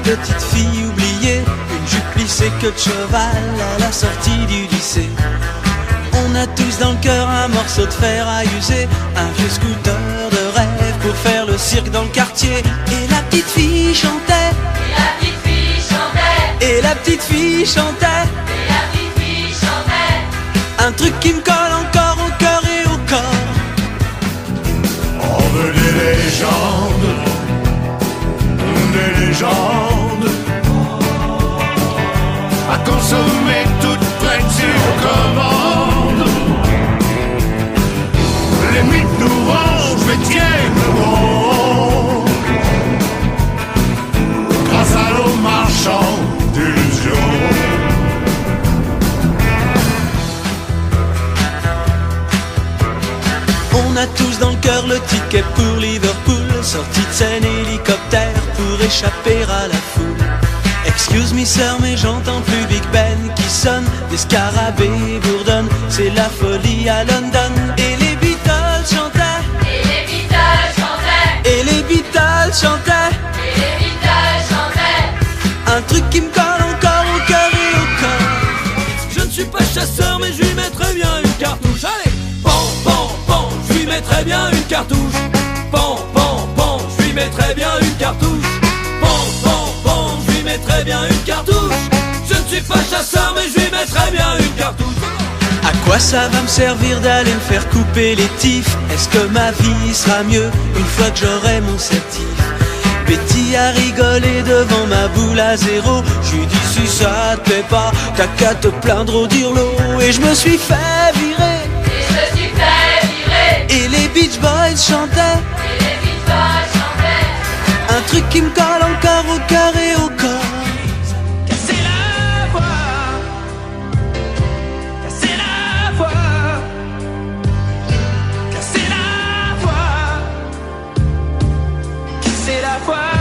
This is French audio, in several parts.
petite fille oubliée, une jupe plissée queue de cheval à la sortie du lycée. On a tous dans le cœur un morceau de fer à user, un vieux scooter de rêve pour faire le cirque dans le quartier. Et la petite fille chantait, et la petite fille chantait, et la petite fille chantait, et la petite fille chantait. un truc qui me colle encore au cœur et au corps. On veut des légendes, à consommer toutes prêtes sur commande. Les mythes nous rongent mais tiennent bon, grâce à nos marchands d'illusions. On a tous dans le cœur le ticket pour Liverpool, sortie de scène hélicoptère pour échapper à la foule. Excuse me sir, mais j'entends plus Big Ben qui sonne, des scarabées bourdonnent, c'est la folie à London. Et les Beatles chantaient, Et les Beatles chantaient, et les Beatles chantaient, et les Beatles chantaient. un truc qui me colle encore au cœur et au corps. Je ne suis pas chasseur mais je lui mettrais bien une cartouche. Allez, pan, pan, pan, je lui mettrais bien une cartouche. Pan, pan, pan, je lui mettrais bien une cartouche. Pan, pan, pan, je lui mettrais bien une cartouche. Je ne suis pas chasseur mais je lui mettrais bien une cartouche. À quoi ça va me servir d'aller me faire couper les tifs? Est-ce que ma vie sera mieux une fois que j'aurai mon certif? Betty a rigolé devant ma boule à zéro. Je lui dis si ça te plaît pas, t'as qu'à te plaindre au dirlo. Et je me suis fait virer, Et je me suis fait virer, et les Beach Boys chantaient, et les Beach Boys chantaient. un truc qui me colle encore au cœur et au corps. Casser la voix, casser la voix, casser la voix, casser la voix.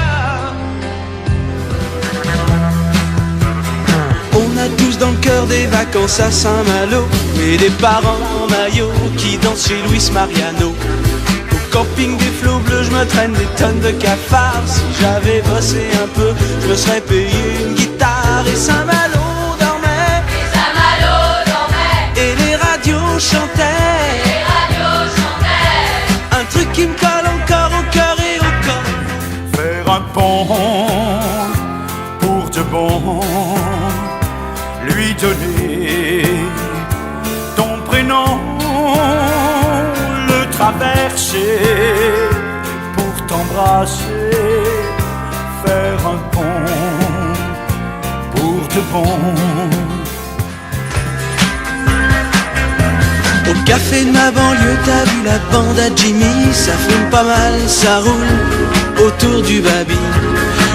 On a tous dans le cœur des vacances à Saint-Malo, et des parents en maillot qui dansent chez Luis Mariano. Au camping des flots bleus, je me traîne des tonnes de cafards. Si j'avais bossé un peu, je me serais payé une guitare. Et Saint-Malo dormait, Et Saint-Malo dormait, et les radios et chantaient, les radios chantaient. un truc qui me colle encore au cœur et au corps. Faire un pont pour de bon, lui donner ton prénom, le traverser pour t'embrasser. Faire un pont pour de bon. Au café de ma banlieue, t'as vu la bande à Jimmy, ça fume pas mal, ça roule autour du baby.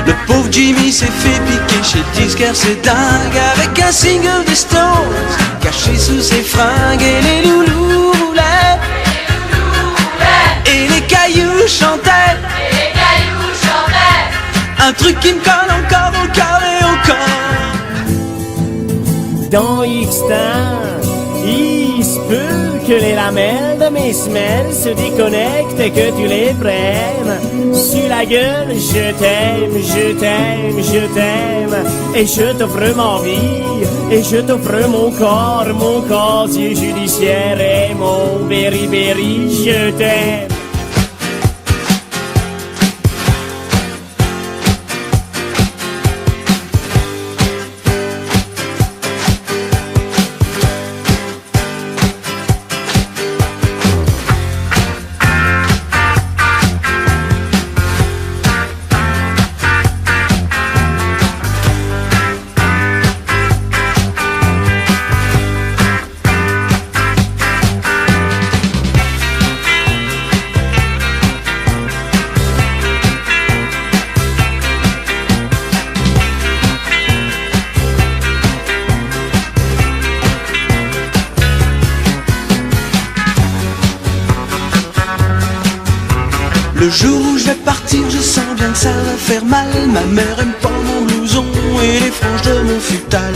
Le pauvre Jimmy s'est fait piquer chez le disquaire, c'est dingue, avec un single des Stones caché sous ses fringues. Et les loulous roulaient, et les cailloux chantaient, Et les cailloux chantaient. un truc qui me colle encore au cœur et au corps. Dans X-Temps, il se peut que les lamelles de mes semelles se déconnectent et que tu les prennes sur la gueule. Je t'aime, je t'aime, je t'aime, et je t'offre ma vie, et je t'offre mon casier judiciaire et mon berry-berry. Je t'aime. Le jour où je vais partir, je sens bien que ça va faire mal. Ma mère aime pas mon blouson et les franges de mon futal.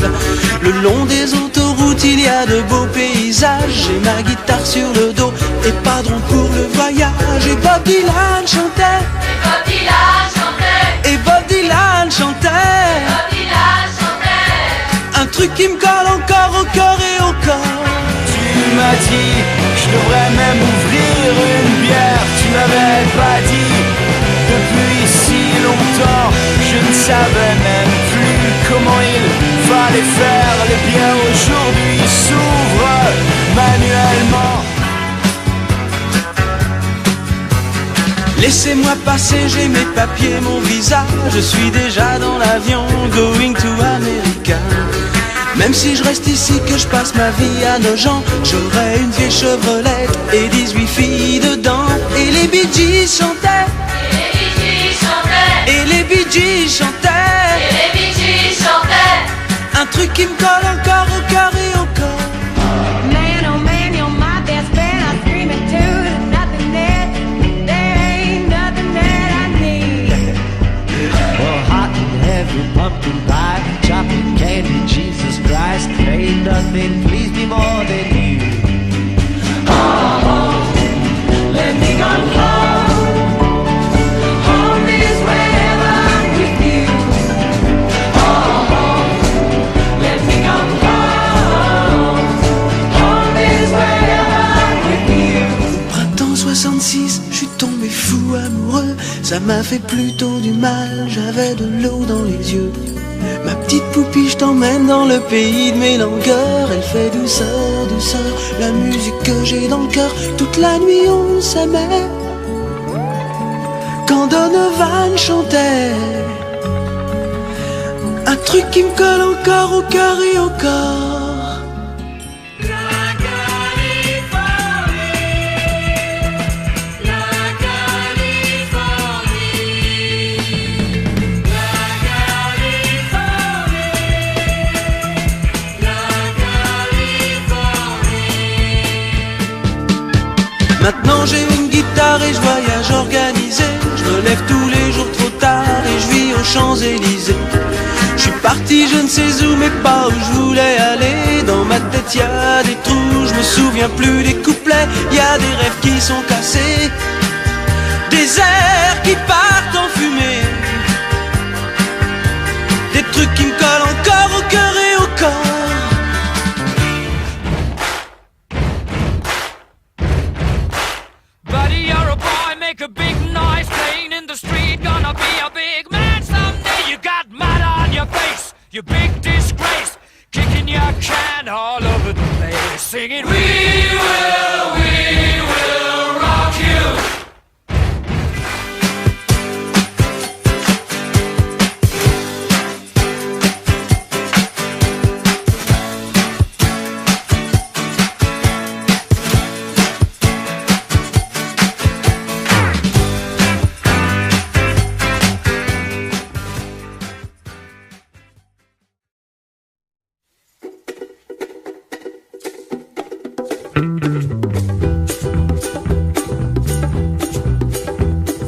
Le long des autoroutes, il y a de beaux paysages. J'ai ma guitare sur le dos et padron pour le voyage. Et Bob Dylan chantait, Et Bob Dylan chantait, et Bob Dylan chantait, truc qui me colle encore au cœur et au corps. Tu m'as dit, je devrais même ouvrir une bière. Tu m'avais pas dit, depuis si longtemps, je ne savais même plus comment il fallait faire. Les bières aujourd'hui s'ouvrent manuellement. Laissez-moi passer, j'ai mes papiers, mon visa. Je suis déjà dans l'avion, going to America. Même si je reste ici, que je passe ma vie à Nogent, j'aurai une vieille Chevrolet et 18 filles dedans. Et les Bee Gees chantaient, et les Bee Gees chantaient, Et les Bee Gees chantaient. un truc qui me colle encore au cœur et au corps. Man, oh man, you're my best friend. I scream it too. There's nothing there. There ain't nothing that I need. Well, hot and heavy pumpkin pie, chocolate candy, Jesus Christ, ain't nothing please me more than you. Let me go home. Home is wherever I'm with you. Let me go home. Home is wherever I'm with you. Printemps 66, je suis tombé fou amoureux. Ça m'a fait plutôt du mal, j'avais de l'eau dans les yeux. Ma petite poupie, je t'emmène dans le pays de mes langueurs. Elle fait douceur, douceur, la musique que j'ai dans le cœur. Toute la nuit on s'aimait, quand Donovan chantait. Un truc qui me colle encore au cœur et au corps. Maintenant j'ai une guitare et je voyage organisé. Je me lève tous les jours trop tard et je vis aux Champs-Élysées. Je suis parti je ne sais où mais pas où je voulais aller. Dans ma tête y a des trous, je me souviens plus des couplets. Y a des rêves qui sont cassés, des airs qui partent en fumée, des trucs qui me collent encore au cœur et au corps. Buddy, you're a boy, make a big noise, playing in the street, gonna be a big man someday. You got mud on your face, you big disgrace, kicking your can all over the place, singing, we will rock you.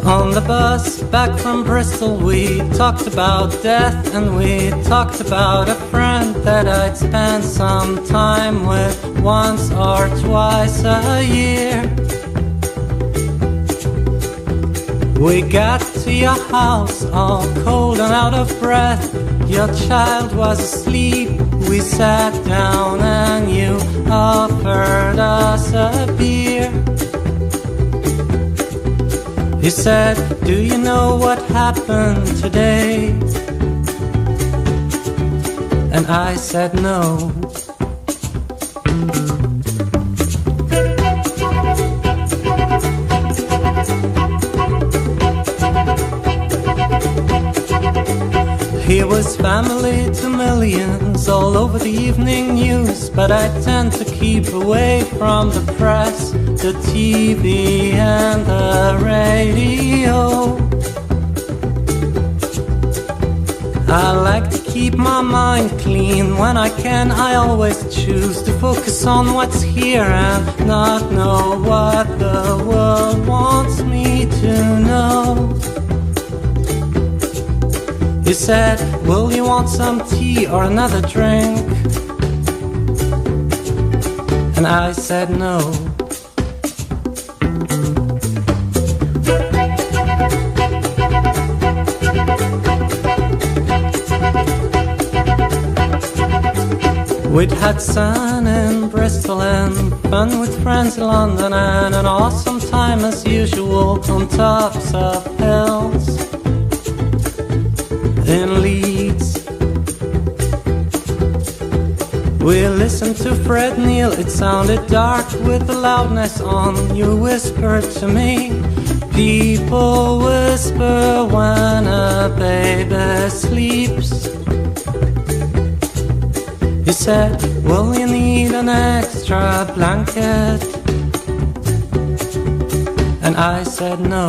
On the bus back from Bristol we talked about death, and we talked about a friend that I'd spend some time with once or twice a year. We got to your house all cold and out of breath. Your child was asleep. We sat down and you offered us a beer. You said, do you know what happened today? And I said no. Here was family to millions all over the evening news, but I tend to keep away from the press, the TV and the radio. I like to keep my mind clean. When I can, I always choose to focus on what's here and not know what the world wants me to know. You said, will you want some tea or another drink? And I said no. We'd had sun in Bristol and fun with friends in London and an awesome time as usual on tops of hills in Leeds. We listened to Fred Neil, it sounded dark with the loudness on. You whispered to me, people whisper when a baby sleeps. You said, will you need an extra blanket? And I said no.